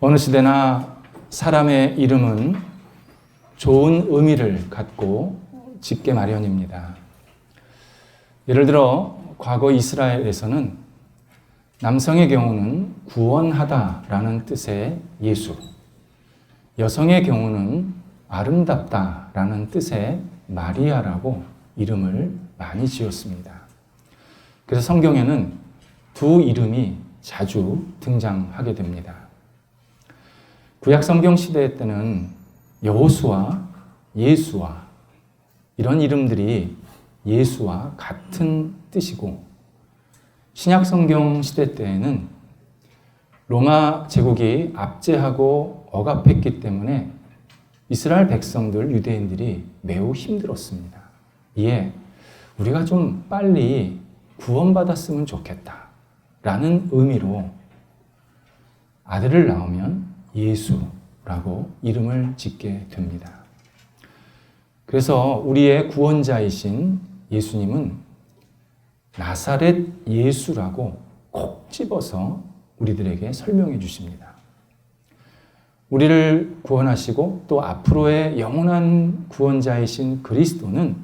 어느 시대나 사람의 이름은 좋은 의미를 갖고 짓게 마련입니다. 예를 들어 과거 이스라엘에서는 남성의 경우는 구원하다라는 뜻의 예수, 여성의 경우는 아름답다라는 뜻의 마리아라고 이름을 많이 지었습니다. 그래서 성경에는 두 이름이 자주 등장하게 됩니다. 구약 성경 시대 때는 여호수아, 예수와 이런 이름들이 예수와 같은 뜻이고, 신약 성경 시대 때에는 로마 제국이 압제하고 억압했기 때문에 이스라엘 백성들, 유대인들이 매우 힘들었습니다. 이에 우리가 좀 빨리 구원받았으면 좋겠다 라는 의미로 아들을 낳으면 예수라고 이름을 짓게 됩니다. 그래서 우리의 구원자이신 예수님은 나사렛 예수라고 콕 집어서 우리들에게 설명해 주십니다. 우리를 구원하시고 또 앞으로의 영원한 구원자이신 그리스도는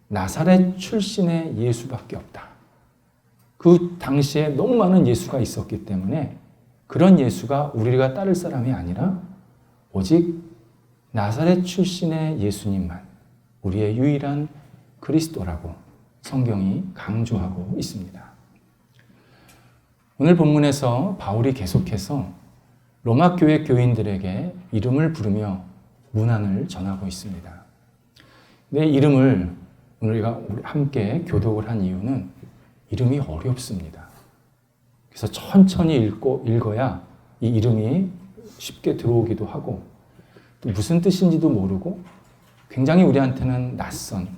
나사렛 출신의 예수밖에 없다. 그 당시에 너무 많은 예수가 있었기 때문에 그런 예수가 우리가 따를 사람이 아니라 오직 나사렛 출신의 예수님만 우리의 유일한 그리스도라고 성경이 강조하고 있습니다. 오늘 본문에서 바울이 계속해서 로마 교회 교인들에게 이름을 부르며 문안을 전하고 있습니다. 내 이름을 우리가 함께 교독을 한 이유는 이름이 어렵습니다. 그래서 천천히 읽어야 이 이름이 쉽게 들어오기도 하고 또 무슨 뜻인지도 모르고 굉장히 우리한테는 낯선,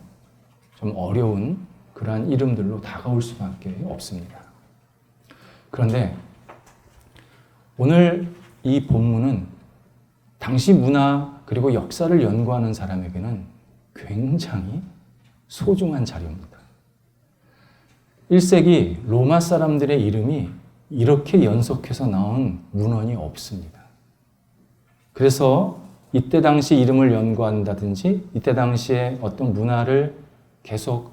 좀 어려운 그러한 이름들로 다가올 수밖에 없습니다. 그런데 오늘 이 본문은 당시 문화 그리고 역사를 연구하는 사람에게는 굉장히 소중한 자료입니다. 1세기 로마 사람들의 이름이 이렇게 연속해서 나온 문헌이 없습니다. 그래서 이때 당시 이름을 연구한다든지 이때 당시에 어떤 문화를 계속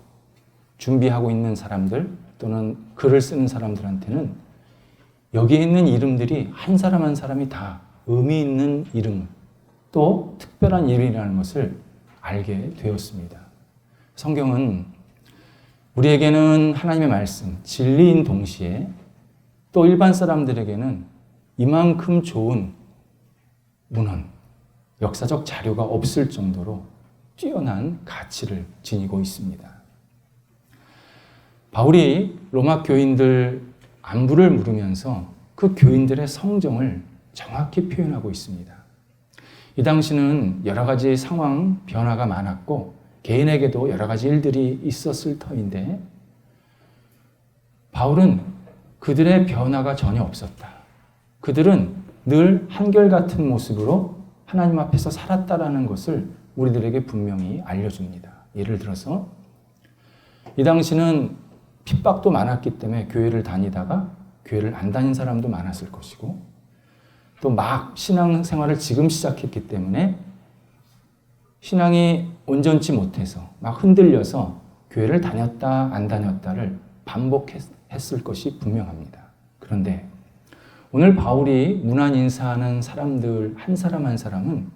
준비하고 있는 사람들 또는 글을 쓰는 사람들한테는 여기에 있는 이름들이 한 사람 한 사람이 다 의미 있는 이름, 또 특별한 이름이라는 것을 알게 되었습니다. 성경은 우리에게는 하나님의 말씀, 진리인 동시에 또 일반 사람들에게는 이만큼 좋은 문헌, 역사적 자료가 없을 정도로 뛰어난 가치를 지니고 있습니다. 바울이 로마 교인들 안부를 물으면서 그 교인들의 성정을 정확히 표현하고 있습니다. 이 당시는 여러 가지 상황, 변화가 많았고 개인에게도 여러 가지 일들이 있었을 터인데 바울은 그들의 변화가 전혀 없었다. 그들은 늘 한결같은 모습으로 하나님 앞에서 살았다라는 것을 우리들에게 분명히 알려줍니다. 예를 들어서 이 당시는 핍박도 많았기 때문에 교회를 다니다가 교회를 안 다닌 사람도 많았을 것이고 또 막 신앙생활을 지금 시작했기 때문에 신앙이 온전치 못해서 막 흔들려서 교회를 다녔다 안 다녔다를 반복했을 것이 분명합니다. 그런데 오늘 바울이 문안 인사하는 사람들 한 사람 한 사람은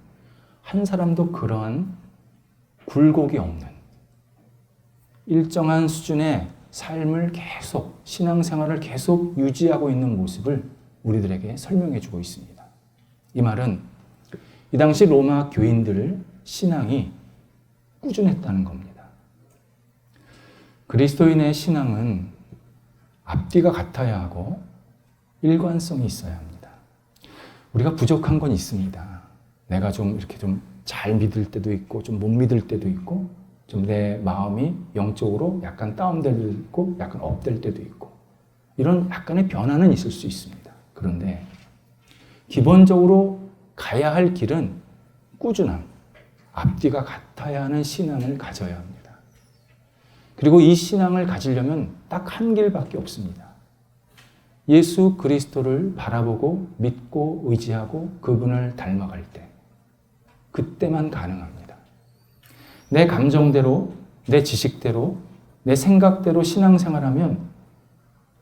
한 사람도 그러한 굴곡이 없는 일정한 수준의 삶을 계속, 신앙생활을 계속 유지하고 있는 모습을 우리들에게 설명해 주고 있습니다. 이 말은 이 당시 로마 교인들 신앙이 꾸준했다는 겁니다. 그리스도인의 신앙은 앞뒤가 같아야 하고 일관성이 있어야 합니다. 우리가 부족한 건 있습니다. 내가 좀 이렇게 좀 잘 믿을 때도 있고 좀 못 믿을 때도 있고 좀 내 마음이 영적으로 약간 다운될 때도 있고 약간 업될 때도 있고 이런 약간의 변화는 있을 수 있습니다. 그런데 기본적으로 가야 할 길은 꾸준함, 앞뒤가 같아야 하는 신앙을 가져야 합니다. 그리고 이 신앙을 가지려면 딱 한 길밖에 없습니다. 예수 그리스도를 바라보고 믿고 의지하고 그분을 닮아갈 때, 그때만 가능합니다. 내 감정대로, 내 지식대로, 내 생각대로 신앙생활하면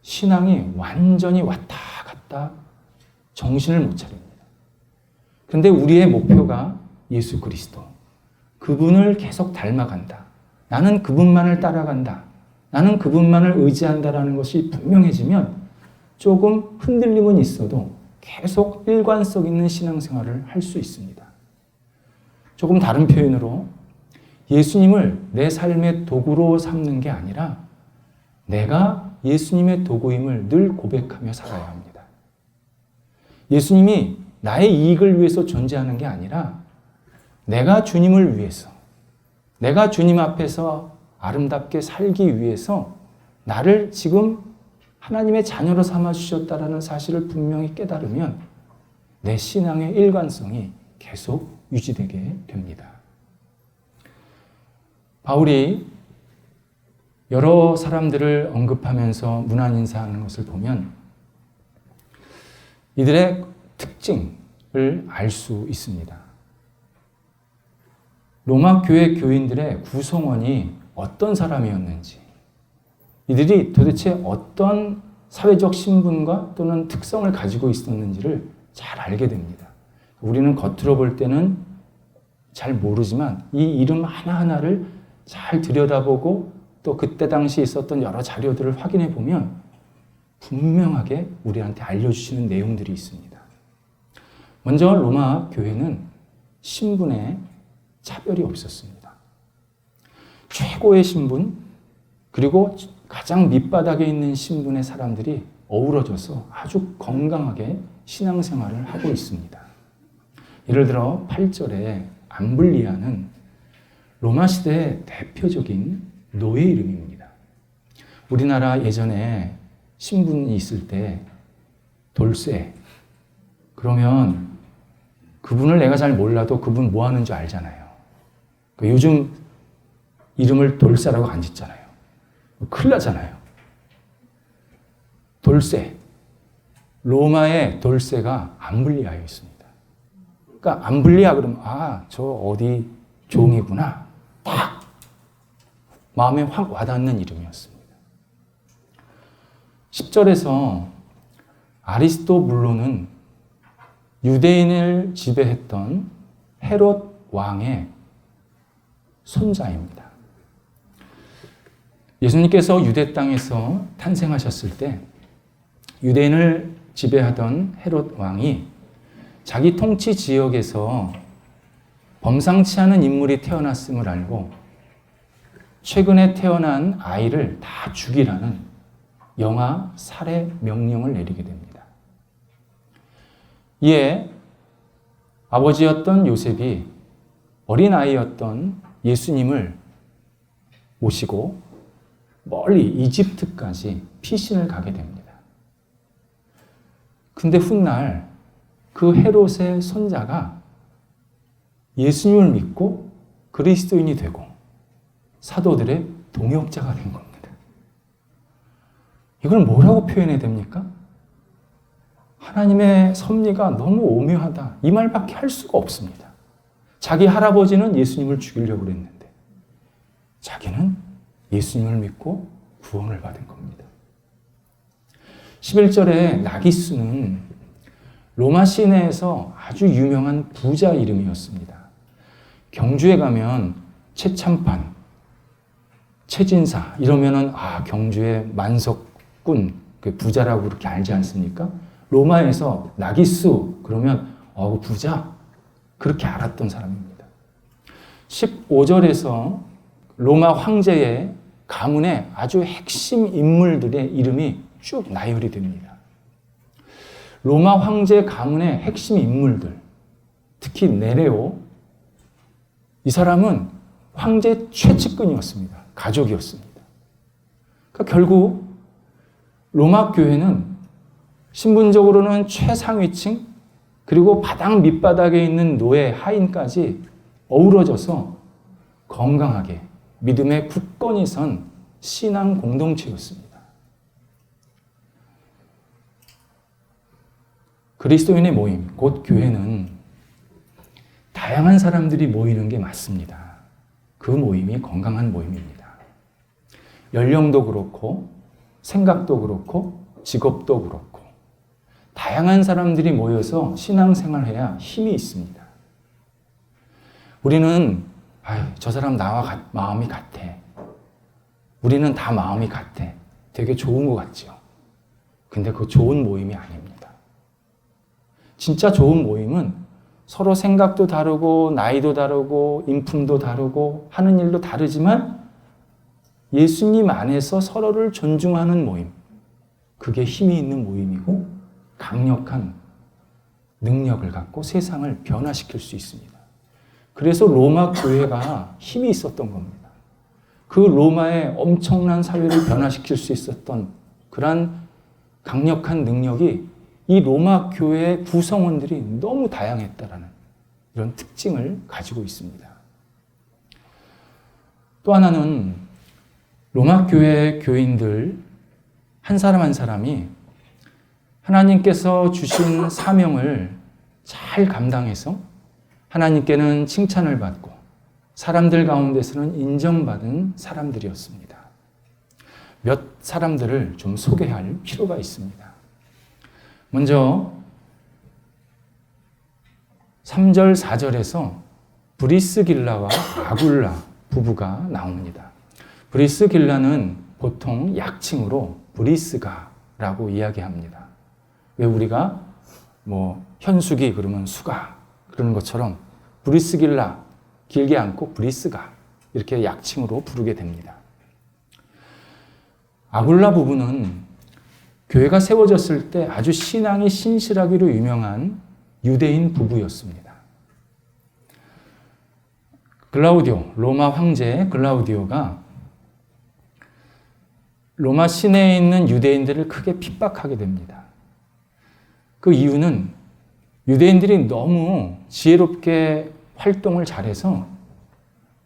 신앙이 완전히 왔다 갔다 정신을 못 차립니다. 그런데 우리의 목표가 예수 그리스도, 그분을 계속 닮아간다. 나는 그분만을 따라간다. 나는 그분만을 의지한다라는 것이 분명해지면 조금 흔들림은 있어도 계속 일관성 있는 신앙생활을 할 수 있습니다. 조금 다른 표현으로 예수님을 내 삶의 도구로 삼는 게 아니라 내가 예수님의 도구임을 늘 고백하며 살아야 합니다. 예수님이 나의 이익을 위해서 존재하는 게 아니라 내가 주님을 위해서, 내가 주님 앞에서 아름답게 살기 위해서 나를 지금 하나님의 자녀로 삼아주셨다라는 사실을 분명히 깨달으면 내 신앙의 일관성이 계속 유지되게 됩니다. 바울이 여러 사람들을 언급하면서 문안인사하는 것을 보면 이들의 특징을 알 수 있습니다. 로마 교회 교인들의 구성원이 어떤 사람이었는지, 이들이 도대체 어떤 사회적 신분과 또는 특성을 가지고 있었는지를 잘 알게 됩니다. 우리는 겉으로 볼 때는 잘 모르지만 이 이름 하나하나를 잘 들여다보고 또 그때 당시 있었던 여러 자료들을 확인해 보면 분명하게 우리한테 알려주시는 내용들이 있습니다. 먼저 로마 교회는 신분에 차별이 없었습니다. 최고의 신분, 그리고 가장 밑바닥에 있는 신분의 사람들이 어우러져서 아주 건강하게 신앙생활을 하고 있습니다. 예를 들어 8절에 암블리아는 로마 시대의 대표적인 노예 이름입니다. 우리나라 예전에 신분이 있을 때 돌쇠, 그러면 그분을 내가 잘 몰라도 그분 뭐 하는 줄 알잖아요. 요즘 이름을 돌쇠라고 안 짓잖아요. 큰일 나잖아요. 돌쇠. 로마의 돌쇠가 암블리아였습니다. 그러니까 암블리아 그러면 저 어디 종이구나. 딱 마음에 확 와닿는 이름이었습니다. 10절에서 아리스토블로는 유대인을 지배했던 헤롯 왕의 손자입니다. 예수님께서 유대 땅에서 탄생하셨을 때 유대인을 지배하던 헤롯 왕이 자기 통치 지역에서 범상치 않은 인물이 태어났음을 알고 최근에 태어난 아이를 다 죽이라는 영아 살해 명령을 내리게 됩니다. 이에 아버지였던 요셉이 어린아이였던 예수님을 모시고 멀리 이집트까지 피신을 가게 됩니다. 근데 훗날 그 헤롯의 손자가 예수님을 믿고 그리스도인이 되고 사도들의 동역자가 된 겁니다. 이걸 뭐라고 표현해야 됩니까? 하나님의 섭리가 너무 오묘하다. 이 말밖에 할 수가 없습니다. 자기 할아버지는 예수님을 죽이려고 그랬는데 자기는 예수님을 믿고 구원을 받은 겁니다. 11절에 나기수는 로마 시내에서 아주 유명한 부자 이름이었습니다. 경주에 가면 최참판, 최진사 이러면은 경주의 만석군 그 부자라고 그렇게 알지 않습니까? 로마에서 나기수 그러면 부자 그렇게 알았던 사람입니다. 15절에서 로마 황제의 가문의 아주 핵심 인물들의 이름이 쭉 나열이 됩니다. 로마 황제 가문의 핵심 인물들, 특히 네레오, 이 사람은 황제 최측근이었습니다. 가족이었습니다. 그러니까 결국 로마 교회는 신분적으로는 최상위층, 그리고 바닥 밑바닥에 있는 노예, 하인까지 어우러져서 건강하게 믿음의 굳건히 선 신앙 공동체였습니다. 그리스도인의 모임, 곧 교회는 다양한 사람들이 모이는 게 맞습니다. 그 모임이 건강한 모임입니다. 연령도 그렇고, 생각도 그렇고, 직업도 그렇고, 다양한 사람들이 모여서 신앙생활해야 힘이 있습니다. 우리는 저 사람 나와 마음이 같아. 우리는 다 마음이 같아. 되게 좋은 것 같지요. 근데 그거 좋은 모임이 아닙니다. 진짜 좋은 모임은 서로 생각도 다르고 나이도 다르고 인품도 다르고 하는 일도 다르지만 예수님 안에서 서로를 존중하는 모임. 그게 힘이 있는 모임이고 강력한 능력을 갖고 세상을 변화시킬 수 있습니다. 그래서 로마 교회가 힘이 있었던 겁니다. 그 로마의 엄청난 사회를 변화시킬 수 있었던 그러한 강력한 능력이 이 로마 교회의 구성원들이 너무 다양했다라는 이런 특징을 가지고 있습니다. 또 하나는 로마 교회 교인들 한 사람 한 사람이 하나님께서 주신 사명을 잘 감당해서 하나님께는 칭찬을 받고 사람들 가운데서는 인정받은 사람들이었습니다. 몇 사람들을 좀 소개할 필요가 있습니다. 먼저 3절, 4절에서 브리스길라와 아굴라 부부가 나옵니다. 브리스길라는 보통 약칭으로 브리스가라고 이야기합니다. 왜 우리가 현숙이 그러면 수가 그러는 것처럼 브리스길라 길게 않고 브리스가 이렇게 약칭으로 부르게 됩니다. 아굴라 부부는 교회가 세워졌을 때 아주 신앙이 신실하기로 유명한 유대인 부부였습니다. 글라우디오, 로마 황제 글라우디오가 로마 시내에 있는 유대인들을 크게 핍박하게 됩니다. 그 이유는 유대인들이 너무 지혜롭게 활동을 잘해서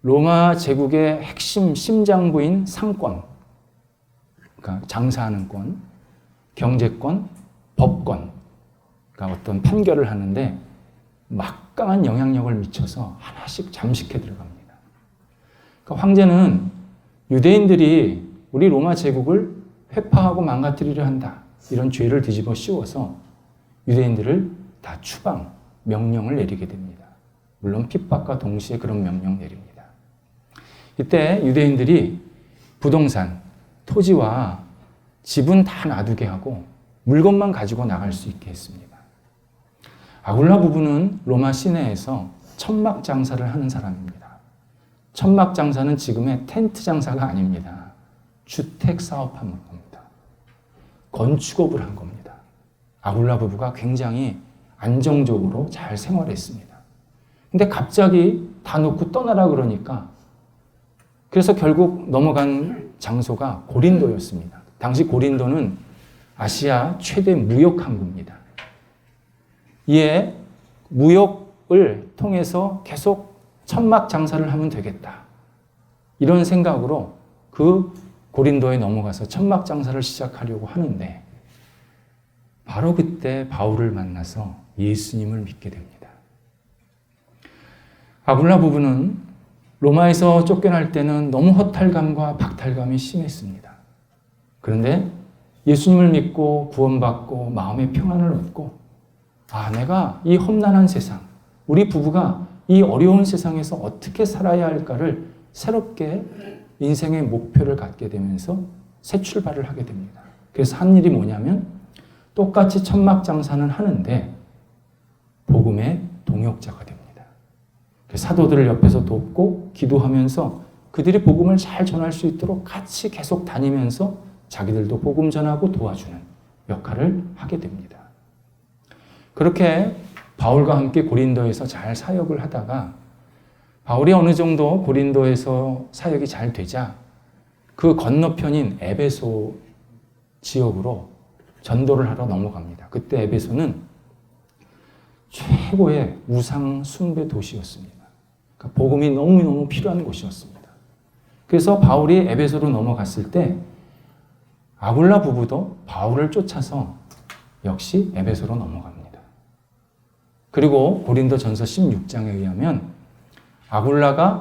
로마 제국의 핵심 심장부인 상권, 그러니까 장사하는 권, 경제권, 법권, 그러니까 어떤 판결을 하는데 막강한 영향력을 미쳐서 하나씩 잠식해 들어갑니다. 그러니까 황제는 유대인들이 우리 로마 제국을 회파하고 망가뜨리려 한다. 이런 죄를 뒤집어 씌워서 유대인들을 다 추방, 명령을 내리게 됩니다. 물론 핍박과 동시에 그런 명령 내립니다. 이때 유대인들이 부동산, 토지와 집은 다 놔두게 하고 물건만 가지고 나갈 수 있게 했습니다. 아굴라 부부는 로마 시내에서 천막 장사를 하는 사람입니다. 천막 장사는 지금의 텐트 장사가 아닙니다. 주택 사업한 겁니다. 건축업을 한 겁니다. 아굴라 부부가 굉장히 안정적으로 잘 생활했습니다. 근데 갑자기 다 놓고 떠나라 그러니까 그래서 결국 넘어간 장소가 고린도였습니다. 당시 고린도는 아시아 최대 무역 항구입니다. 이에 무역을 통해서 계속 천막 장사를 하면 되겠다. 이런 생각으로 그 고린도에 넘어가서 천막 장사를 시작하려고 하는데 바로 그때 바울을 만나서 예수님을 믿게 됩니다. 아굴라 부부는 로마에서 쫓겨날 때는 너무 허탈감과 박탈감이 심했습니다. 그런데 예수님을 믿고 구원받고 마음의 평안을 얻고 내가 이 험난한 세상, 우리 부부가 이 어려운 세상에서 어떻게 살아야 할까를 새롭게 인생의 목표를 갖게 되면서 새 출발을 하게 됩니다. 그래서 한 일이 뭐냐면 똑같이 천막 장사는 하는데 복음의 동역자가 됩니다. 사도들을 옆에서 돕고 기도하면서 그들이 복음을 잘 전할 수 있도록 같이 계속 다니면서 자기들도 복음 전하고 도와주는 역할을 하게 됩니다. 그렇게 바울과 함께 고린도에서 잘 사역을 하다가 바울이 어느 정도 고린도에서 사역이 잘 되자 그 건너편인 에베소 지역으로 전도를 하러 넘어갑니다. 그때 에베소는 최고의 우상 숭배 도시였습니다. 그러니까 복음이 너무너무 필요한 곳이었습니다. 그래서 바울이 에베소로 넘어갔을 때 아굴라 부부도 바울을 쫓아서 역시 에베소로 넘어갑니다. 그리고 고린도전서 16장에 의하면 아굴라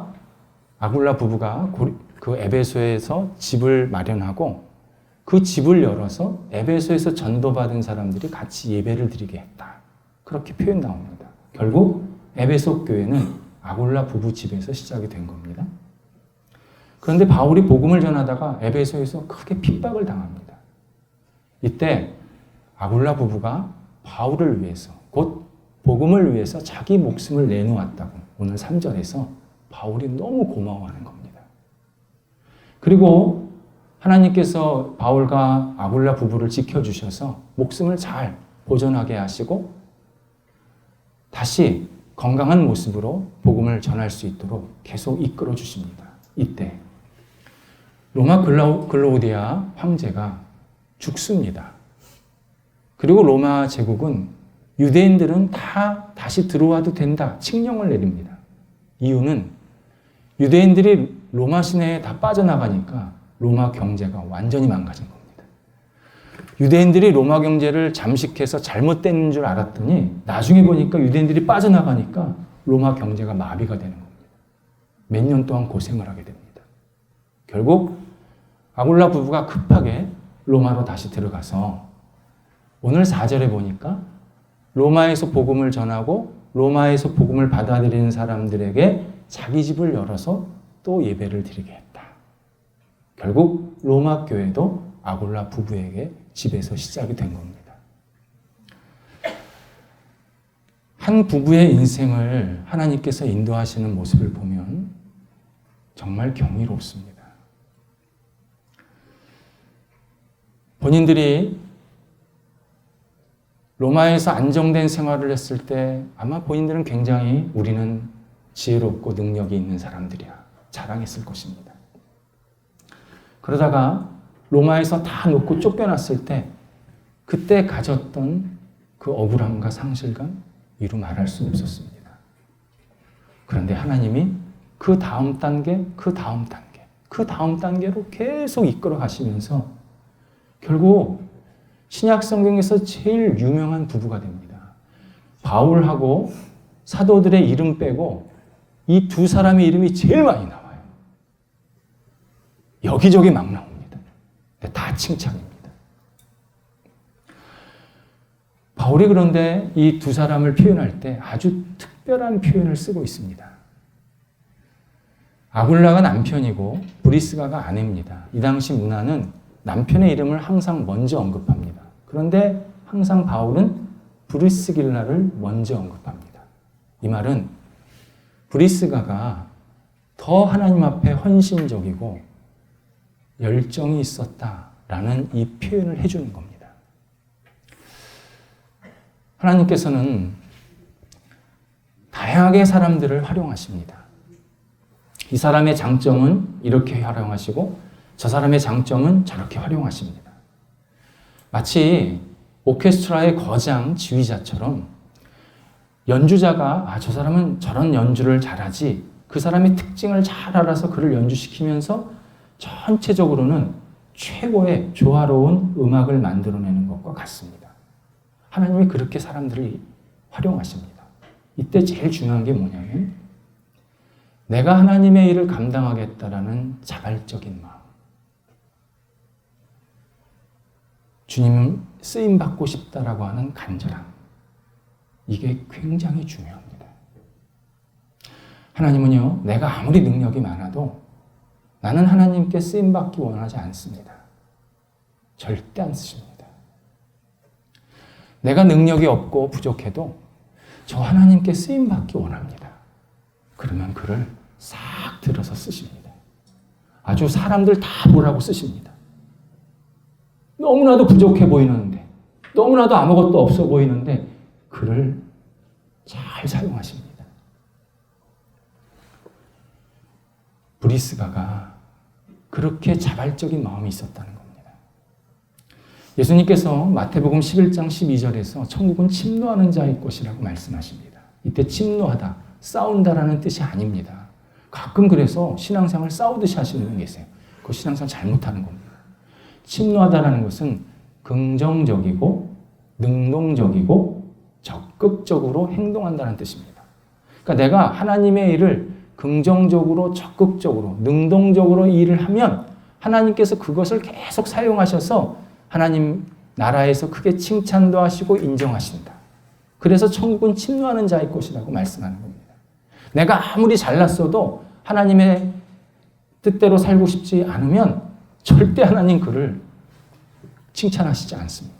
부부가 그 에베소에서 집을 마련하고 그 집을 열어서 에베소에서 전도받은 사람들이 같이 예배를 드리게 했다. 그렇게 표현 나옵니다. 결국 에베소 교회는 아굴라 부부 집에서 시작이 된 겁니다. 그런데 바울이 복음을 전하다가 에베소에서 크게 핍박을 당합니다. 이때 아굴라 부부가 바울을 위해서, 곧 복음을 위해서 자기 목숨을 내놓았다고 오늘 3절에서 바울이 너무 고마워하는 겁니다. 그리고 하나님께서 바울과 아굴라 부부를 지켜주셔서 목숨을 잘 보존하게 하시고 다시 건강한 모습으로 복음을 전할 수 있도록 계속 이끌어 주십니다. 이때 로마 글라우디아 황제가 죽습니다. 그리고 로마 제국은 유대인들은 다 다시 들어와도 된다 칙령을 내립니다. 이유는 유대인들이 로마 시내에 다 빠져나가니까 로마 경제가 완전히 망가진 겁니다. 유대인들이 로마 경제를 잠식해서 잘못된 줄 알았더니 나중에 보니까 유대인들이 빠져나가니까 로마 경제가 마비가 되는 겁니다. 몇 년 동안 고생을 하게 됩니다. 결국 아굴라 부부가 급하게 로마로 다시 들어가서 오늘 4절에 보니까 로마에서 복음을 전하고 로마에서 복음을 받아들이는 사람들에게 자기 집을 열어서 또 예배를 드리게 했다. 결국 로마 교회도 아굴라 부부에게 집에서 시작이 된 겁니다. 한 부부의 인생을 하나님께서 인도하시는 모습을 보면 정말 경이롭습니다. 본인들이 로마에서 안정된 생활을 했을 때 아마 본인들은 굉장히 우리는 지혜롭고 능력이 있는 사람들이야 자랑했을 것입니다. 그러다가 로마에서 다 놓고 쫓겨났을 때 그때 가졌던 그 억울함과 상실감 이루 말할 수 없었습니다. 그런데 하나님이 그 다음 단계, 그 다음 단계, 그 다음 단계로 계속 이끌어 가시면서 결국 신약 성경에서 제일 유명한 부부가 됩니다. 바울하고 사도들의 이름 빼고 이 두 사람의 이름이 제일 많이 나와요. 여기저기 막 나옵니다. 근데 다 칭찬입니다. 바울이 그런데 이 두 사람을 표현할 때 아주 특별한 표현을 쓰고 있습니다. 아굴라가 남편이고 브리스가가 아내입니다. 이 당시 문화는 남편의 이름을 항상 먼저 언급합니다. 그런데 항상 바울은 브리스길라를 먼저 언급합니다. 이 말은 브리스가가 더 하나님 앞에 헌신적이고 열정이 있었다라는 이 표현을 해주는 겁니다. 하나님께서는 다양하게 사람들을 활용하십니다. 이 사람의 장점은 이렇게 활용하시고 저 사람의 장점은 저렇게 활용하십니다. 마치 오케스트라의 거장 지휘자처럼 연주자가 저 사람은 저런 연주를 잘하지 그 사람의 특징을 잘 알아서 그를 연주시키면서 전체적으로는 최고의 조화로운 음악을 만들어내는 것과 같습니다. 하나님이 그렇게 사람들을 활용하십니다. 이때 제일 중요한 게 뭐냐면 내가 하나님의 일을 감당하겠다라는 자발적인 마음. 주님 쓰임받고 싶다라고 하는 간절함. 이게 굉장히 중요합니다. 하나님은요, 내가 아무리 능력이 많아도 나는 하나님께 쓰임받기 원하지 않습니다. 절대 안 쓰십니다. 내가 능력이 없고 부족해도 저 하나님께 쓰임받기 원합니다. 그러면 그를 싹 들어서 쓰십니다. 아주 사람들 다 보라고 쓰십니다. 너무나도 부족해 보이는데, 너무나도 아무것도 없어 보이는데 그를 잘 사용하십니다. 브리스가가 그렇게 자발적인 마음이 있었다는 겁니다. 예수님께서 마태복음 11장 12절에서 천국은 침노하는 자의 것이라고 말씀하십니다. 이때 침노하다, 싸운다라는 뜻이 아닙니다. 가끔 그래서 신앙생활 싸우듯이 하시는 분 계세요. 그 신앙생활 잘못하는 겁니다. 침노하다라는 것은 긍정적이고 능동적이고 적극적으로 행동한다는 뜻입니다. 그러니까 내가 하나님의 일을 긍정적으로, 적극적으로, 능동적으로 일을 하면 하나님께서 그것을 계속 사용하셔서 하나님 나라에서 크게 칭찬도 하시고 인정하신다. 그래서 천국은 침노하는 자의 것이라고 말씀하는 겁니다. 내가 아무리 잘났어도 하나님의 뜻대로 살고 싶지 않으면 절대 하나님 그를 칭찬하시지 않습니다.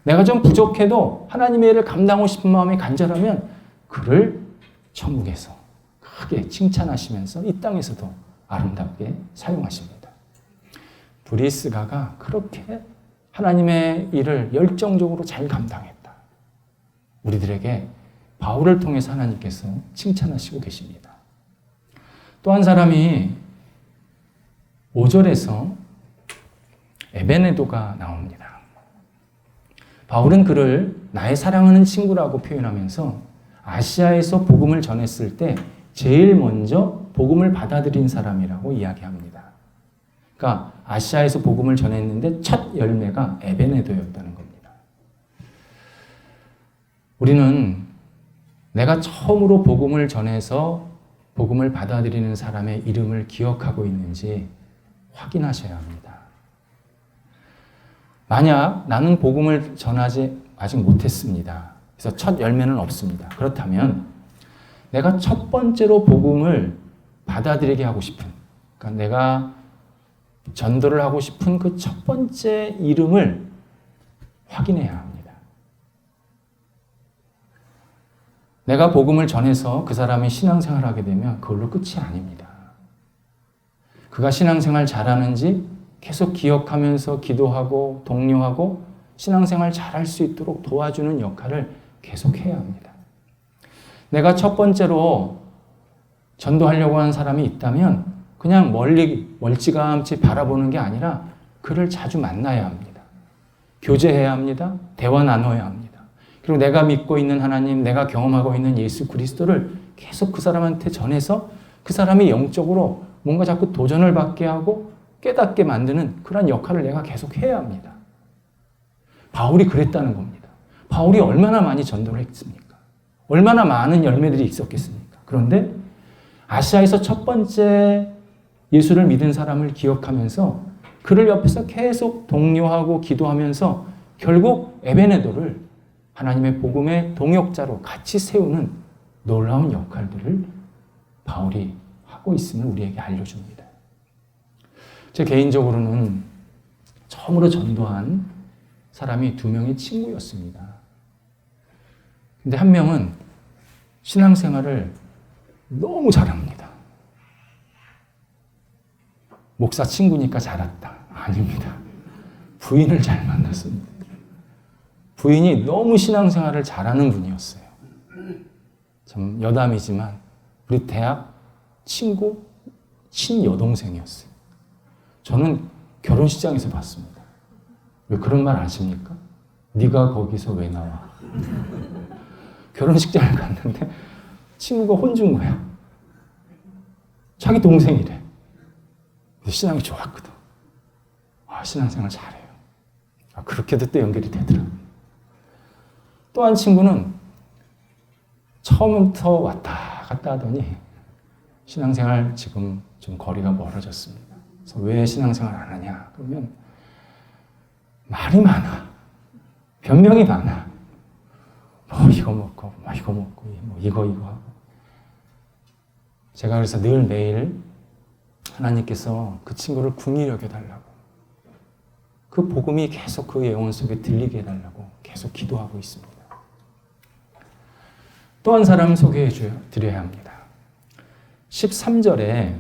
내가 좀 부족해도 하나님의 일을 감당하고 싶은 마음이 간절하면 그를 천국에서 크게 칭찬하시면서 이 땅에서도 아름답게 사용하십니다. 브리스가가 그렇게 하나님의 일을 열정적으로 잘 감당했다. 우리들에게 바울을 통해서 하나님께서 칭찬하시고 계십니다. 또 한 사람이 5절에서 에베네도가 나옵니다. 바울은 그를 나의 사랑하는 친구라고 표현하면서 아시아에서 복음을 전했을 때 제일 먼저 복음을 받아들인 사람이라고 이야기합니다. 그러니까 아시아에서 복음을 전했는데 첫 열매가 에베네도였다는 겁니다. 우리는 내가 처음으로 복음을 전해서 복음을 받아들이는 사람의 이름을 기억하고 있는지 확인하셔야 합니다. 만약 나는 복음을 전하지 아직 못했습니다. 그래서 첫 열매는 없습니다. 그렇다면 내가 첫 번째로 복음을 받아들이게 하고 싶은, 그러니까 내가 전도를 하고 싶은 그 첫 번째 이름을 확인해야 합니다. 내가 복음을 전해서 그 사람이 신앙생활을 하게 되면 그걸로 끝이 아닙니다. 그가 신앙생활 잘하는지 계속 기억하면서 기도하고 독려하고 신앙생활 잘할 수 있도록 도와주는 역할을 계속 해야 합니다. 내가 첫 번째로 전도하려고 하는 사람이 있다면 그냥 멀찌감치 바라보는 게 아니라 그를 자주 만나야 합니다. 교제해야 합니다. 대화 나눠야 합니다. 그리고 내가 믿고 있는 하나님, 내가 경험하고 있는 예수 그리스도를 계속 그 사람한테 전해서 그 사람이 영적으로 뭔가 자꾸 도전을 받게 하고 깨닫게 만드는 그런 역할을 내가 계속 해야 합니다. 바울이 그랬다는 겁니다. 바울이 얼마나 많이 전도를 했습니까? 얼마나 많은 열매들이 있었겠습니까? 그런데 아시아에서 첫 번째 예수를 믿은 사람을 기억하면서 그를 옆에서 계속 독려하고 기도하면서 결국 에베네도를 하나님의 복음의 동역자로 같이 세우는 놀라운 역할들을 바울이 하고 있음을 우리에게 알려줍니다. 제 개인적으로는 처음으로 전도한 사람이 2명의 친구였습니다. 근데 한 명은 신앙생활을 너무 잘합니다. 목사 친구니까 잘했다. 아닙니다. 부인을 잘 만났습니다. 부인이 너무 신앙생활을 잘하는 분이었어요. 참 여담이지만 우리 대학 친구 친여동생이었어요. 저는 결혼식장에서 봤습니다. 왜 그런 말 아십니까? 네가 거기서 왜 나와? 결혼식장을 갔는데 친구가 혼준 거야. 자기 동생이래. 근데 신앙이 좋았거든. 아, 신앙생활 잘해요. 아, 그렇게도 또 연결이 되더라. 또 한 친구는 처음부터 왔다 갔다 하더니 신앙생활 지금 좀 거리가 멀어졌습니다. 그래서 왜 신앙생활 안 하냐? 그러면 말이 많아. 변명이 많아. 뭐 이거 먹고, 뭐 이거 먹고, 뭐 이거 하고. 제가 그래서 늘 매일 하나님께서 그 친구를 긍휼히 여겨달라고, 그 복음이 계속 그의 영혼 속에 들리게 해달라고 계속 기도하고 있습니다. 또 한 사람 소개해 드려야 합니다. 13절에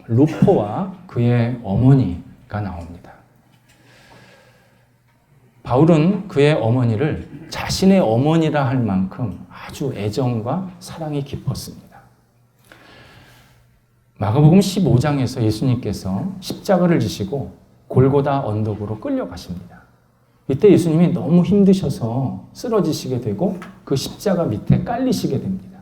루포와 그의 어머니가 나옵니다. 바울은 그의 어머니를 자신의 어머니라 할 만큼 아주 애정과 사랑이 깊었습니다. 마가복음 15장에서 예수님께서 십자가를 지시고 골고다 언덕으로 끌려가십니다. 이때 예수님이 너무 힘드셔서 쓰러지시게 되고 그 십자가 밑에 깔리시게 됩니다.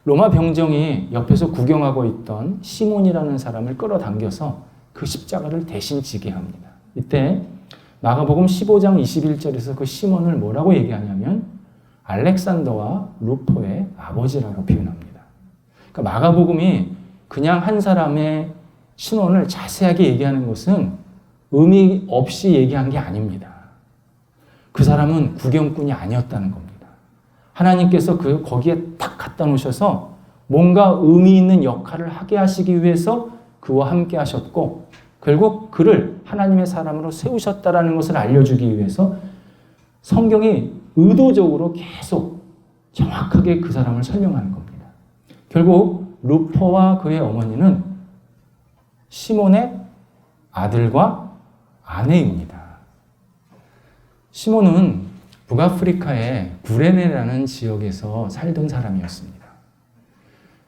로마 병정이 옆에서 구경하고 있던 시몬이라는 사람을 끌어당겨서 그 십자가를 대신 지게 합니다. 이때 마가복음 15장 21절에서 그 시몬을 뭐라고 얘기하냐면 알렉산더와 루포의 아버지라고 표현합니다. 그러니까 마가복음이 그냥 한 사람의 신원을 자세하게 얘기하는 것은 의미 없이 얘기한 게 아닙니다. 그 사람은 구경꾼이 아니었다는 겁니다. 하나님께서 거기에 딱 갖다 놓으셔서 뭔가 의미 있는 역할을 하게 하시기 위해서 그와 함께 하셨고, 결국 그를 하나님의 사람으로 세우셨다라는 것을 알려주기 위해서 성경이 의도적으로 계속 정확하게 그 사람을 설명하는 겁니다. 결국 루포와 그의 어머니는 시몬의 아들과 아내입니다. 시몬은 북아프리카의 구레네라는 지역에서 살던 사람이었습니다.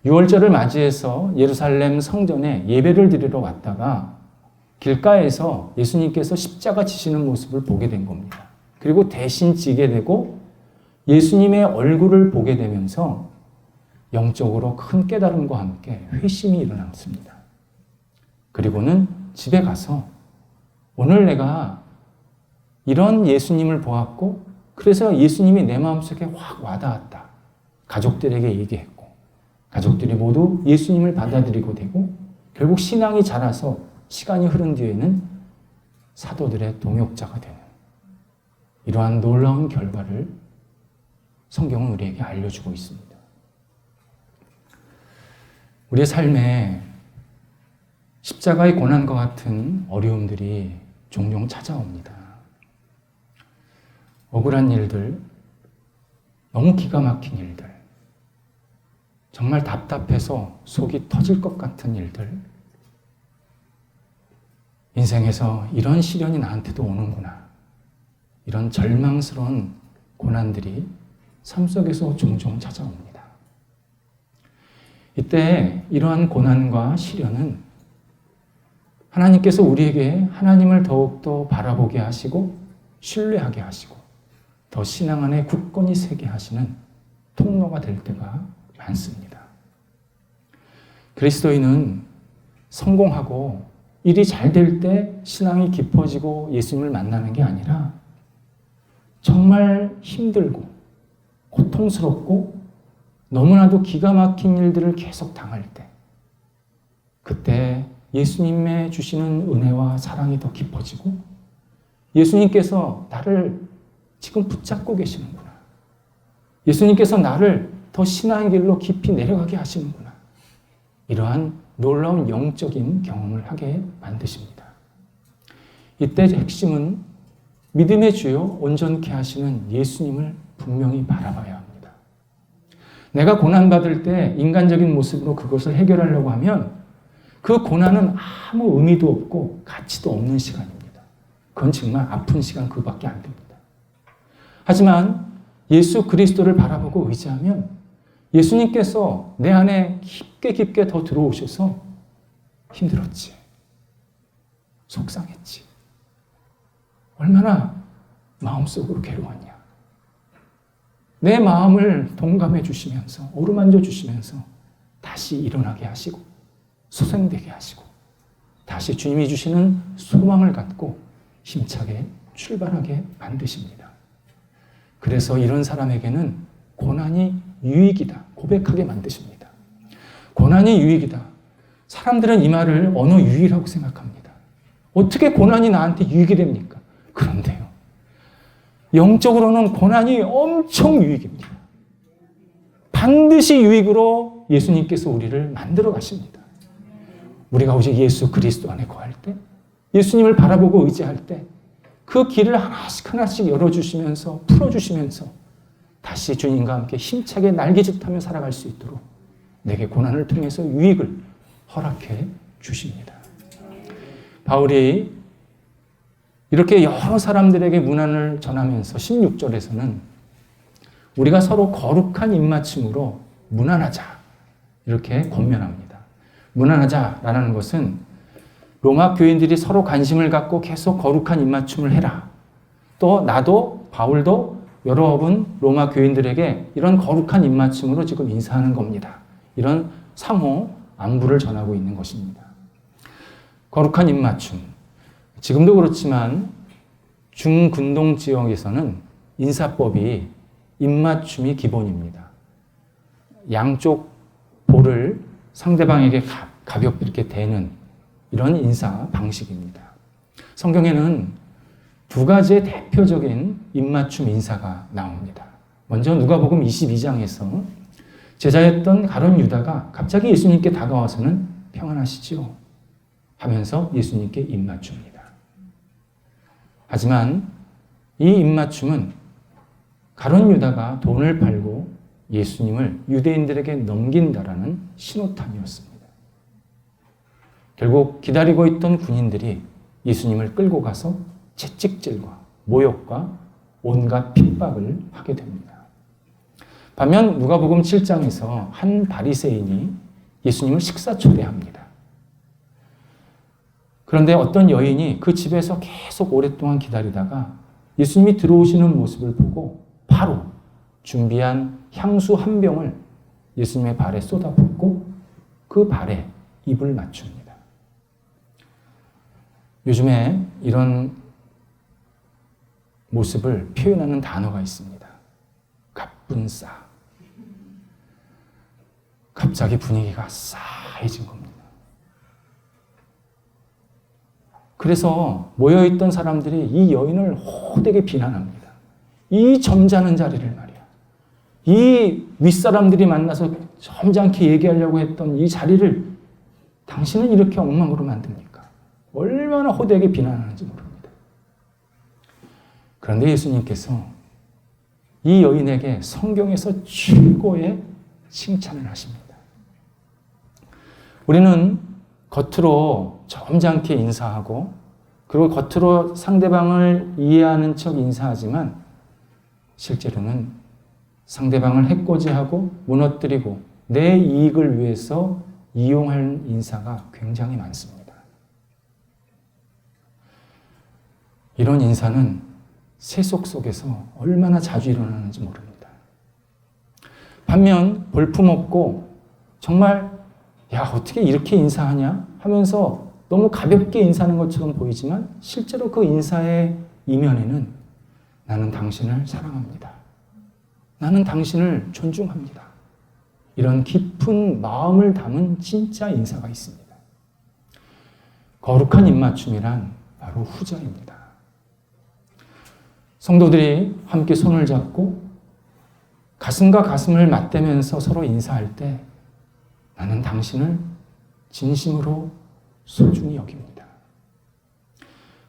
유월절을 맞이해서 예루살렘 성전에 예배를 드리러 왔다가 길가에서 예수님께서 십자가 지시는 모습을 보게 된 겁니다. 그리고 대신 지게 되고 예수님의 얼굴을 보게 되면서 영적으로 큰 깨달음과 함께 회심이 일어났습니다. 그리고는 집에 가서 오늘 내가 이런 예수님을 보았고 그래서 예수님이 내 마음속에 확 와닿았다. 가족들에게 얘기했고 가족들이 모두 예수님을 받아들이고 되고 결국 신앙이 자라서 시간이 흐른 뒤에는 사도들의 동역자가 되는 이러한 놀라운 결과를 성경은 우리에게 알려주고 있습니다. 우리의 삶에 십자가의 고난과 같은 어려움들이 종종 찾아옵니다. 억울한 일들, 너무 기가 막힌 일들, 정말 답답해서 속이 터질 것 같은 일들, 인생에서 이런 시련이 나한테도 오는구나, 이런 절망스러운 고난들이 삶 속에서 종종 찾아옵니다. 이때 이러한 고난과 시련은 하나님께서 우리에게 하나님을 더욱더 바라보게 하시고 신뢰하게 하시고 더 신앙 안에 굳건히 서게 하시는 통로가 될 때가 많습니다. 그리스도인은 성공하고 일이 잘 될 때 신앙이 깊어지고 예수님을 만나는 게 아니라 정말 힘들고 고통스럽고 너무나도 기가 막힌 일들을 계속 당할 때 그때 예수님의 주시는 은혜와 사랑이 더 깊어지고 예수님께서 나를 지금 붙잡고 계시는구나. 예수님께서 나를 더 신앙의 길로 깊이 내려가게 하시는구나. 이러한 놀라운 영적인 경험을 하게 만드십니다. 이때 핵심은 믿음의 주요 온전케 하시는 예수님을 분명히 바라봐야 합니다. 내가 고난받을 때 인간적인 모습으로 그것을 해결하려고 하면 그 고난은 아무 의미도 없고 가치도 없는 시간입니다. 그건 정말 아픈 시간 그밖에 안 됩니다. 하지만 예수 그리스도를 바라보고 의지하면 예수님께서 내 안에 깊게 깊게 더 들어오셔서 힘들었지, 속상했지, 얼마나 마음속으로 괴로웠냐. 내 마음을 동감해 주시면서 어루만져 주시면서 다시 일어나게 하시고 소생되게 하시고 다시 주님이 주시는 소망을 갖고 힘차게 출발하게 만드십니다. 그래서 이런 사람에게는 고난이 유익이다 고백하게 만드십니다. 고난이 유익이다. 사람들은 이 말을 언어 유익이라고 생각합니다. 어떻게 고난이 나한테 유익이 됩니까? 그런데요, 영적으로는 고난이 엄청 유익입니다. 반드시 유익으로 예수님께서 우리를 만들어 가십니다. 우리가 오직 예수 그리스도 안에 거할 때, 예수님을 바라보고 의지할 때 그 길을 하나씩 하나씩 열어주시면서 풀어주시면서 다시 주님과 함께 힘차게 날개짓하며 살아갈 수 있도록 내게 고난을 통해서 유익을 허락해 주십니다. 바울이 이렇게 여러 사람들에게 문안을 전하면서 16절에서는 우리가 서로 거룩한 입맞춤으로 문안하자 이렇게 권면합니다. 문안하자라는 것은 로마 교인들이 서로 관심을 갖고 계속 거룩한 입맞춤을 해라. 또 나도 바울도 여러분 로마 교인들에게 이런 거룩한 입맞춤으로 지금 인사하는 겁니다. 이런 상호 안부를 전하고 있는 것입니다. 거룩한 입맞춤. 지금도 그렇지만 중근동 지역에서는 인사법이 입맞춤이 기본입니다. 양쪽 볼을 상대방에게 가볍게 이렇게 대는 이런 인사 방식입니다. 성경에는 두 가지의 대표적인 입맞춤 인사가 나옵니다. 먼저 누가복음 22장에서 제자였던 가룟 유다가 갑자기 예수님께 다가와서는 평안하시지요 하면서 예수님께 입맞춥니다. 하지만 이 입맞춤은 가룟 유다가 돈을 팔고 예수님을 유대인들에게 넘긴다라는 신호탄이었습니다. 결국 기다리고 있던 군인들이 예수님을 끌고 가서 채찍질과 모욕과 온갖 핍박을 하게 됩니다. 반면 누가복음 7장에서 한 바리새인이 예수님을 식사 초대합니다. 그런데 어떤 여인이 그 집에서 계속 오랫동안 기다리다가 예수님이 들어오시는 모습을 보고 바로 준비한 향수 한 병을 예수님의 발에 쏟아붓고 그 발에 입을 맞춥니다. 요즘에 이런 모습을 표현하는 단어가 있습니다. 갑분싸. 갑자기 분위기가 싸해진 겁니다. 그래서 모여있던 사람들이 이 여인을 호되게 비난합니다. 이 점잖은 자리를 말이야. 이 윗사람들이 만나서 점잖게 얘기하려고 했던 이 자리를 당신은 이렇게 엉망으로 만듭니까? 얼마나 호되게 비난하는지 모릅니다. 그런데 예수님께서 이 여인에게 성경에서 최고의 칭찬을 하십니다. 우리는 겉으로 점잖게 인사하고 그리고 겉으로 상대방을 이해하는 척 인사하지만 실제로는 상대방을 해코지하고 무너뜨리고 내 이익을 위해서 이용하는 인사가 굉장히 많습니다. 이런 인사는 세속 속에서 얼마나 자주 일어나는지 모릅니다. 반면 볼품없고 정말 야 어떻게 이렇게 인사하냐 하면서 너무 가볍게 인사하는 것처럼 보이지만 실제로 그 인사의 이면에는 나는 당신을 사랑합니다. 나는 당신을 존중합니다. 이런 깊은 마음을 담은 진짜 인사가 있습니다. 거룩한 입맞춤이란 바로 후자입니다. 성도들이 함께 손을 잡고 가슴과 가슴을 맞대면서 서로 인사할 때 나는 당신을 진심으로 소중히 여깁니다.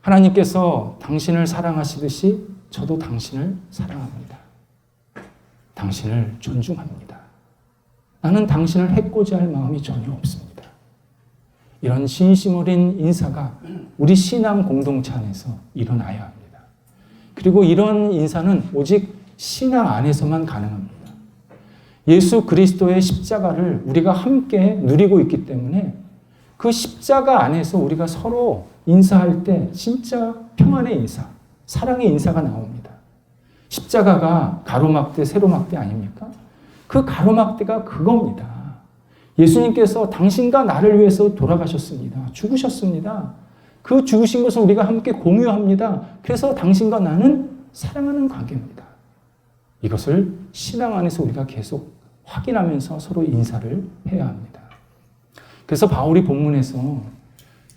하나님께서 당신을 사랑하시듯이 저도 당신을 사랑합니다. 당신을 존중합니다. 나는 당신을 해코지할 마음이 전혀 없습니다. 이런 진심 어린 인사가 우리 신앙 공동체 안에서 일어나야 합니다. 그리고 이런 인사는 오직 신앙 안에서만 가능합니다. 예수 그리스도의 십자가를 우리가 함께 누리고 있기 때문에 그 십자가 안에서 우리가 서로 인사할 때 진짜 평안의 인사, 사랑의 인사가 나옵니다. 십자가가 가로막대, 세로막대 아닙니까? 그 가로막대가 그겁니다. 예수님께서 당신과 나를 위해서 돌아가셨습니다. 죽으셨습니다. 그 죽으신 것을 우리가 함께 공유합니다. 그래서 당신과 나는 사랑하는 관계입니다. 이것을 신앙 안에서 우리가 계속 확인하면서 서로 인사를 해야 합니다. 그래서 바울이 본문에서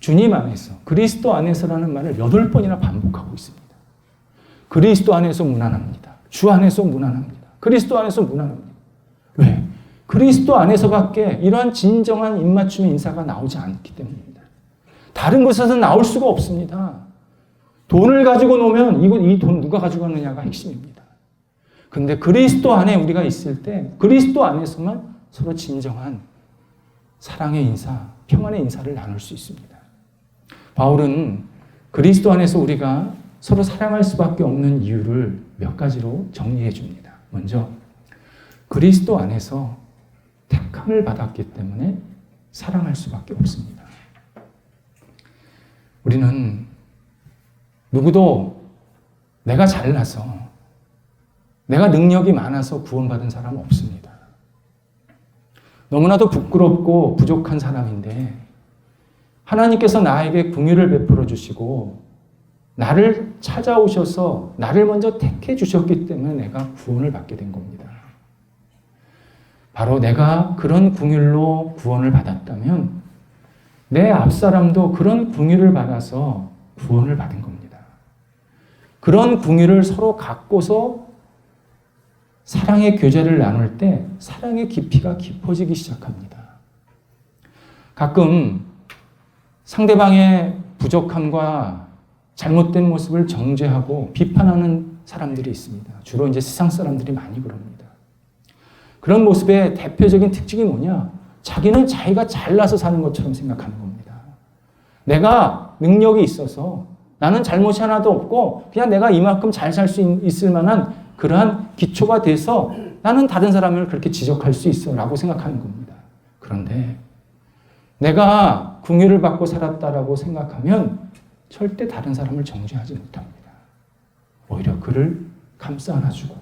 주님 안에서, 그리스도 안에서라는 말을 8번이나 반복하고 있습니다. 그리스도 안에서 무난합니다. 주 안에서 무난합니다. 그리스도 안에서 무난합니다. 왜? 그리스도 안에서밖에 이러한 진정한 입맞춤의 인사가 나오지 않기 때문입니다. 다른 곳에서 나올 수가 없습니다. 돈을 가지고 놓으면 이 돈 누가 가져갔느냐가 핵심입니다. 근데 그리스도 안에 우리가 있을 때 그리스도 안에서만 서로 진정한 사랑의 인사, 평안의 인사를 나눌 수 있습니다. 바울은 그리스도 안에서 우리가 서로 사랑할 수밖에 없는 이유를 몇 가지로 정리해 줍니다. 먼저 그리스도 안에서 택함을 받았기 때문에 사랑할 수밖에 없습니다. 우리는 누구도 내가 잘나서 내가 능력이 많아서 구원받은 사람은 없습니다. 너무나도 부끄럽고 부족한 사람인데 하나님께서 나에게 긍휼을 베풀어 주시고 나를 찾아오셔서 나를 먼저 택해 주셨기 때문에 내가 구원을 받게 된 겁니다. 바로 내가 그런 긍휼로 구원을 받았다면 내 앞사람도 그런 긍휼을 받아서 구원을 받은 겁니다. 그런 긍휼을 서로 갖고서 사랑의 교제를 나눌 때 사랑의 깊이가 깊어지기 시작합니다. 가끔 상대방의 부족함과 잘못된 모습을 정죄하고 비판하는 사람들이 있습니다. 주로 이제 세상 사람들이 많이 그럽니다. 그런 모습의 대표적인 특징이 뭐냐? 자기는 자기가 잘나서 사는 것처럼 생각하는 겁니다. 내가 능력이 있어서 나는 잘못이 하나도 없고 그냥 내가 이만큼 잘 살 수 있을 만한 그러한 기초가 돼서 나는 다른 사람을 그렇게 지적할 수 있어 라고 생각하는 겁니다. 그런데 내가 긍휼을 받고 살았다라고 생각하면 절대 다른 사람을 정죄하지 못합니다. 오히려 그를 감싸 안아주고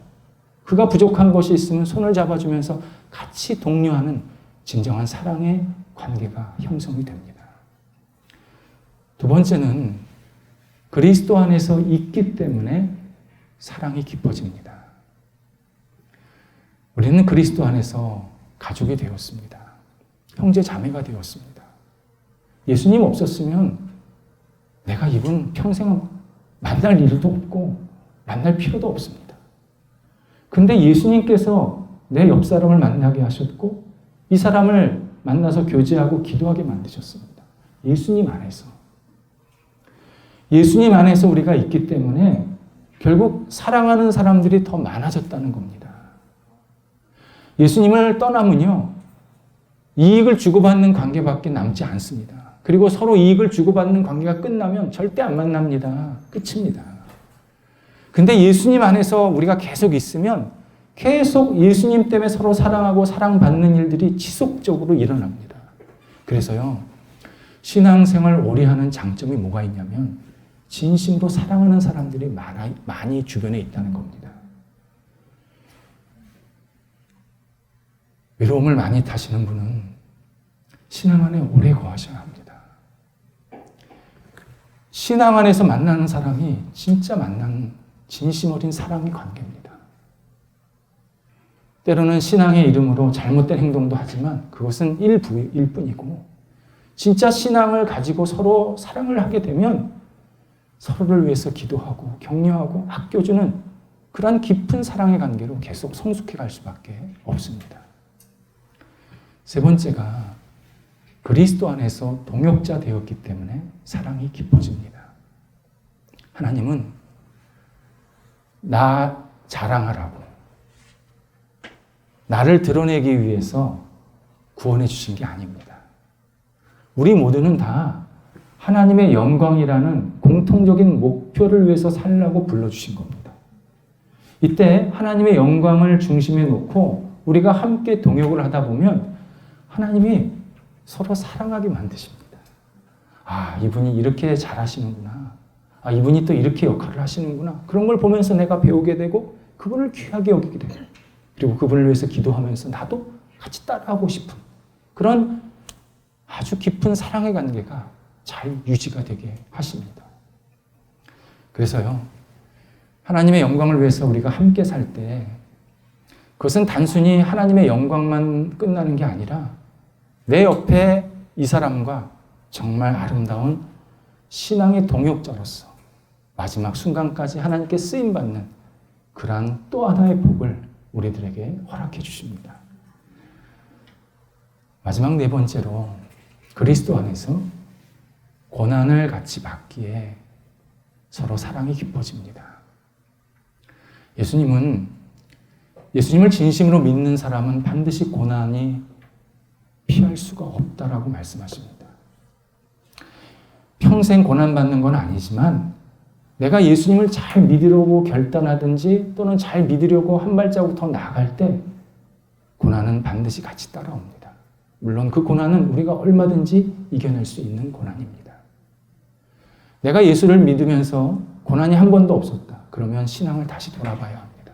그가 부족한 것이 있으면 손을 잡아주면서 같이 독려하는 진정한 사랑의 관계가 형성이 됩니다. 두 번째는 그리스도 안에서 있기 때문에 사랑이 깊어집니다. 우리는 그리스도 안에서 가족이 되었습니다. 형제 자매가 되었습니다. 예수님 없었으면 내가 이분 평생 만날 일도 없고 만날 필요도 없습니다. 근데 예수님께서 내 옆 사람을 만나게 하셨고 이 사람을 만나서 교제하고 기도하게 만드셨습니다. 예수님 안에서. 예수님 안에서 우리가 있기 때문에 결국 사랑하는 사람들이 더 많아졌다는 겁니다. 예수님을 떠나면요, 이익을 주고받는 관계밖에 남지 않습니다. 그리고 서로 이익을 주고받는 관계가 끝나면 절대 안 만납니다. 끝입니다. 근데 예수님 안에서 우리가 계속 있으면 계속 예수님 때문에 서로 사랑하고 사랑받는 일들이 지속적으로 일어납니다. 그래서요, 신앙생활 오래 하는 장점이 뭐가 있냐면 진심으로 사랑하는 사람들이 많이 주변에 있다는 겁니다. 외로움을 많이 타시는 분은 신앙 안에 오래 거하셔야 합니다. 신앙 안에서 만나는 사람이 진짜 만나는 진심 어린 사랑의 관계입니다. 때로는 신앙의 이름으로 잘못된 행동도 하지만 그것은 일부일 뿐이고 진짜 신앙을 가지고 서로 사랑을 하게 되면 서로를 위해서 기도하고 격려하고 아껴주는 그러한 깊은 사랑의 관계로 계속 성숙해 갈 수밖에 없습니다. 세 번째가 그리스도 안에서 동역자 되었기 때문에 사랑이 깊어집니다. 하나님은 나 자랑하라고 나를 드러내기 위해서 구원해 주신 게 아닙니다. 우리 모두는 다 하나님의 영광이라는 공통적인 목표를 위해서 살라고 불러주신 겁니다. 이때 하나님의 영광을 중심에 놓고 우리가 함께 동역을 하다 보면 하나님이 서로 사랑하게 만드십니다. 아, 이분이 이렇게 잘하시는구나. 아, 이분이 또 이렇게 역할을 하시는구나. 그런 걸 보면서 내가 배우게 되고 그분을 귀하게 여기게 돼요. 그리고 그분을 위해서 기도하면서 나도 같이 따라하고 싶은 그런 아주 깊은 사랑의 관계가 잘 유지가 되게 하십니다. 그래서요, 하나님의 영광을 위해서 우리가 함께 살 때 그것은 단순히 하나님의 영광만 끝나는 게 아니라 내 옆에 이 사람과 정말 아름다운 신앙의 동역자로서 마지막 순간까지 하나님께 쓰임받는 그러한 또 하나의 복을 우리들에게 허락해 주십니다. 마지막 네 번째로 그리스도 안에서 고난을 같이 받기에 서로 사랑이 깊어집니다. 예수님을 진심으로 믿는 사람은 반드시 고난이 피할 수가 없다라고 말씀하십니다. 평생 고난받는 건 아니지만 내가 예수님을 잘 믿으려고 결단하든지 또는 잘 믿으려고 한 발자국 더 나아갈 때 고난은 반드시 같이 따라옵니다. 물론 그 고난은 우리가 얼마든지 이겨낼 수 있는 고난입니다. 내가 예수를 믿으면서 고난이 한 번도 없었다. 그러면 신앙을 다시 돌아봐야 합니다.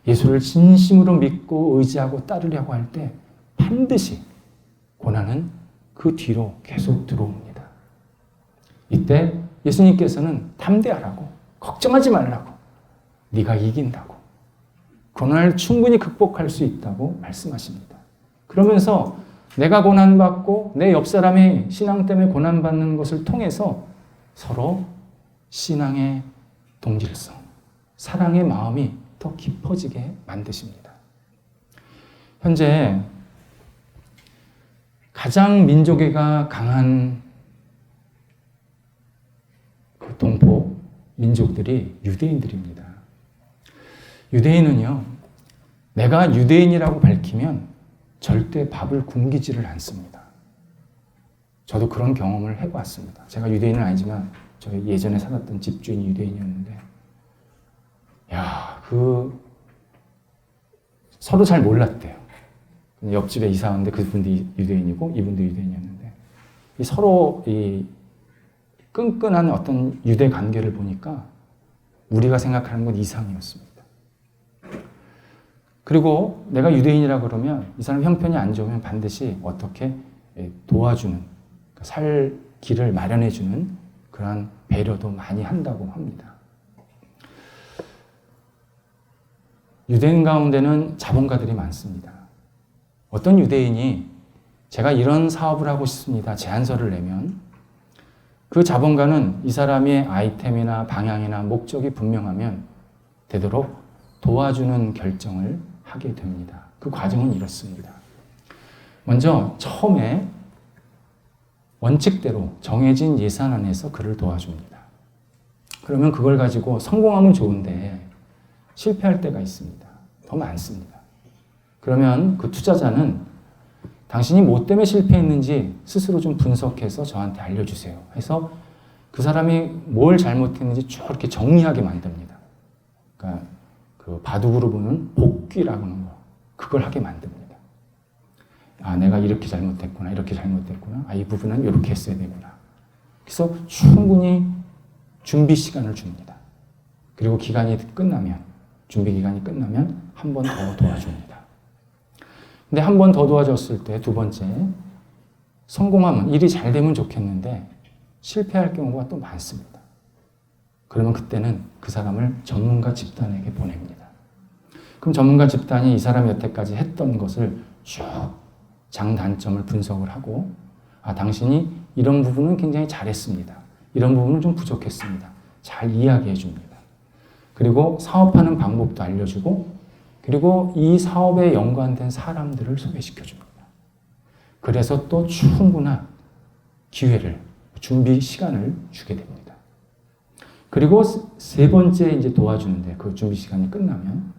예수를 진심으로 믿고 의지하고 따르려고 할 때 반드시 고난은 그 뒤로 계속 들어옵니다. 이때 예수님께서는 담대하라고, 걱정하지 말라고, 네가 이긴다고, 고난을 충분히 극복할 수 있다고 말씀하십니다. 그러면서 내가 고난받고 내 옆 사람이 신앙 때문에 고난받는 것을 통해서 서로 신앙의 동질성, 사랑의 마음이 더 깊어지게 만드십니다. 현재 가장 민족애가 강한 그 동포 민족들이 유대인들입니다. 유대인은요, 내가 유대인이라고 밝히면 절대 밥을 굶기지를 않습니다. 저도 그런 경험을 해봤습니다. 제가 유대인은 아니지만 저희 예전에 살았던 집주인이 유대인이었는데, 서로 잘 몰랐대요. 옆집에 이사 왔는데 그분도 유대인이고 이분도 유대인이었는데, 서로 이 끈끈한 어떤 유대 관계를 보니까 우리가 생각하는 건 이상이었습니다. 그리고 내가 유대인이라 그러면 이 사람 형편이 안 좋으면 반드시 어떻게 도와주는, 살 길을 마련해주는 그러한 배려도 많이 한다고 합니다. 유대인 가운데는 자본가들이 많습니다. 어떤 유대인이 제가 이런 사업을 하고 싶습니다 제안서를 내면 그 자본가는 이 사람의 아이템이나 방향이나 목적이 분명하면 되도록 도와주는 결정을 하게 됩니다. 그 과정은 이렇습니다. 먼저 처음에 원칙대로 정해진 예산 안에서 그를 도와줍니다. 그러면 그걸 가지고 성공하면 좋은데 실패할 때가 있습니다. 더 많습니다. 그러면 그 투자자는 당신이 뭐 때문에 실패했는지 스스로 좀 분석해서 저한테 알려주세요. 해서 그 사람이 뭘 잘못했는지 쭉 이렇게 정리하게 만듭니다. 그러니까 그 바둑으로 보는 복귀라고 하는 거, 그걸 하게 만듭니다. 아, 내가 이렇게 잘못했구나, 이렇게 잘못했구나, 이 부분은 이렇게 했어야 되구나. 그래서 충분히 준비 시간을 줍니다. 그리고 준비 기간이 끝나면 한 번 더 도와줍니다. 근데 한 번 더 도와줬을 때 두 번째, 성공하면 일이 잘 되면 좋겠는데 실패할 경우가 또 많습니다. 그러면 그때는 그 사람을 전문가 집단에게 보냅니다. 그럼 전문가 집단이 이 사람이 여태까지 했던 것을 쭉 장단점을 분석을 하고, 당신이 이런 부분은 굉장히 잘했습니다. 이런 부분은 좀 부족했습니다. 잘 이야기해 줍니다. 그리고 사업하는 방법도 알려주고, 그리고 이 사업에 연관된 사람들을 소개시켜 줍니다. 그래서 또 충분한 기회를, 준비 시간을 주게 됩니다. 그리고 세 번째 이제 도와주는데, 그 준비 시간이 끝나면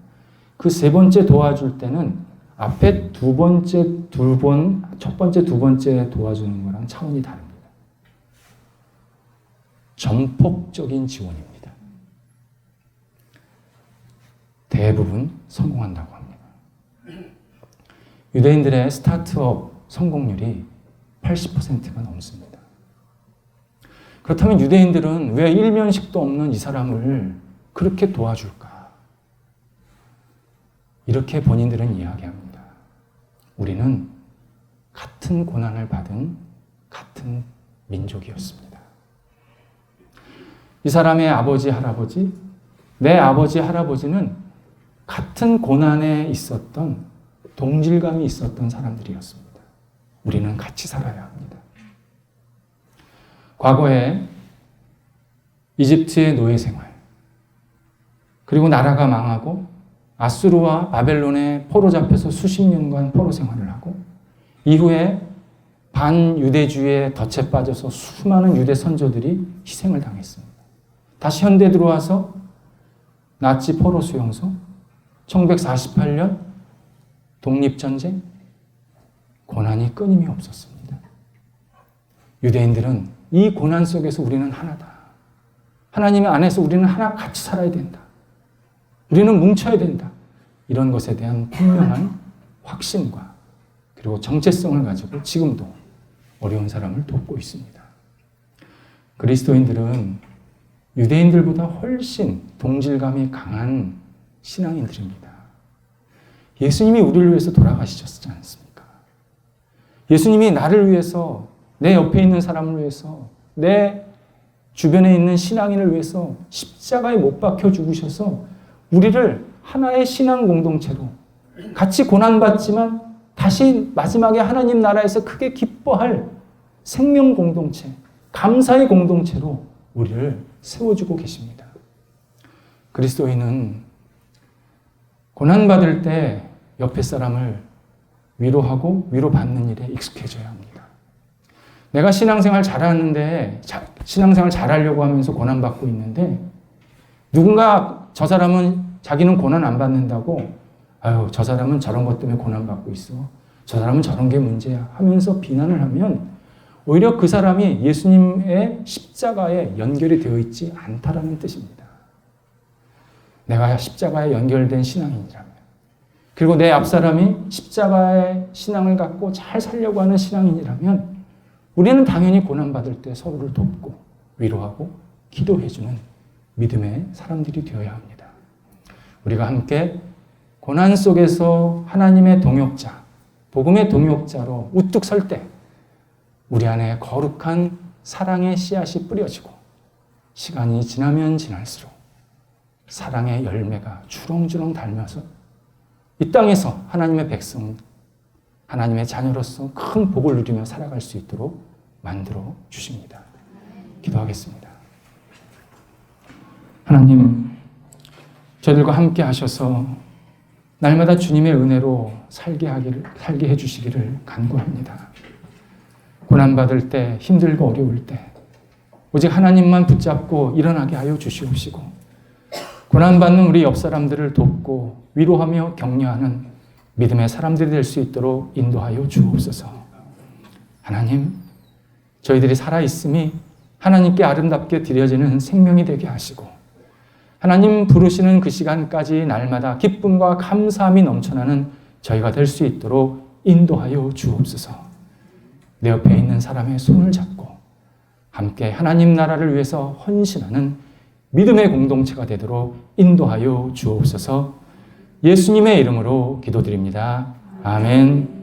그 세 번째 도와줄 때는 앞에 첫 번째, 두 번째 도와주는 거랑 차원이 다릅니다. 전폭적인 지원입니다. 대부분 성공한다고 합니다. 유대인들의 스타트업 성공률이 80%가 넘습니다. 그렇다면 유대인들은 왜 일면식도 없는 이 사람을 그렇게 도와줄까? 이렇게 본인들은 이야기합니다. 우리는 같은 고난을 받은 같은 민족이었습니다. 이 사람의 아버지, 할아버지, 내 아버지, 할아버지는 같은 고난에 있었던, 동질감이 있었던 사람들이었습니다. 우리는 같이 살아야 합니다. 과거에 이집트의 노예 생활, 그리고 나라가 망하고 아수르와 바벨론에 포로 잡혀서 수십 년간 포로 생활을 하고, 이후에 반유대주의에 덫에 빠져서 수많은 유대 선조들이 희생을 당했습니다. 다시 현대에 들어와서 나치 포로 수용소, 1948년 독립전쟁, 고난이 끊임이 없었습니다. 유대인들은 이 고난 속에서 우리는 하나다. 하나님 안에서 우리는 하나 같이 살아야 된다. 우리는 뭉쳐야 된다. 이런 것에 대한 분명한 확신과 그리고 정체성을 가지고 지금도 어려운 사람을 돕고 있습니다. 그리스도인들은 유대인들보다 훨씬 동질감이 강한 신앙인들입니다. 예수님이 우리를 위해서 돌아가시지 않습니까? 예수님이 나를 위해서, 내 옆에 있는 사람을 위해서, 내 주변에 있는 신앙인을 위해서 십자가에 못 박혀 죽으셔서 우리를 하나의 신앙 공동체로 같이 고난받지만 다시 마지막에 하나님 나라에서 크게 기뻐할 생명 공동체, 감사의 공동체로 우리를 세워주고 계십니다. 그리스도인은 고난받을 때 옆에 사람을 위로하고 위로받는 일에 익숙해져야 합니다. 내가 신앙생활 잘하는데, 신앙생활 잘하려고 하면서 고난받고 있는데, 누군가 저 사람은 자기는 고난 안 받는다고, 아유, 저 사람은 저런 것 때문에 고난받고 있어. 저 사람은 저런 게 문제야. 하면서 비난을 하면 오히려 그 사람이 예수님의 십자가에 연결이 되어 있지 않다라는 뜻입니다. 내가 십자가에 연결된 신앙인이라면, 그리고 내 앞사람이 십자가의 신앙을 갖고 잘 살려고 하는 신앙인이라면 우리는 당연히 고난받을 때 서로를 돕고 위로하고 기도해주는 믿음의 사람들이 되어야 합니다. 우리가 함께 고난 속에서 하나님의 동역자, 복음의 동역자로 우뚝 설 때 우리 안에 거룩한 사랑의 씨앗이 뿌려지고 시간이 지나면 지날수록 사랑의 열매가 주렁주렁 달면서 이 땅에서 하나님의 백성, 하나님의 자녀로서 큰 복을 누리며 살아갈 수 있도록 만들어 주십니다. 기도하겠습니다. 하나님, 저희들과 함께 하셔서 날마다 주님의 은혜로 살게 해주시기를 간구합니다. 고난받을 때, 힘들고 어려울 때 오직 하나님만 붙잡고 일어나게 하여 주시옵시고, 고난받는 우리 옆 사람들을 돕고 위로하며 격려하는 믿음의 사람들이 될 수 있도록 인도하여 주옵소서. 하나님, 저희들이 살아있음이 하나님께 아름답게 드려지는 생명이 되게 하시고, 하나님 부르시는 그 시간까지 날마다 기쁨과 감사함이 넘쳐나는 저희가 될 수 있도록 인도하여 주옵소서. 내 옆에 있는 사람의 손을 잡고 함께 하나님 나라를 위해서 헌신하는 믿음의 공동체가 되도록 인도하여 주옵소서. 예수님의 이름으로 기도드립니다. 아멘.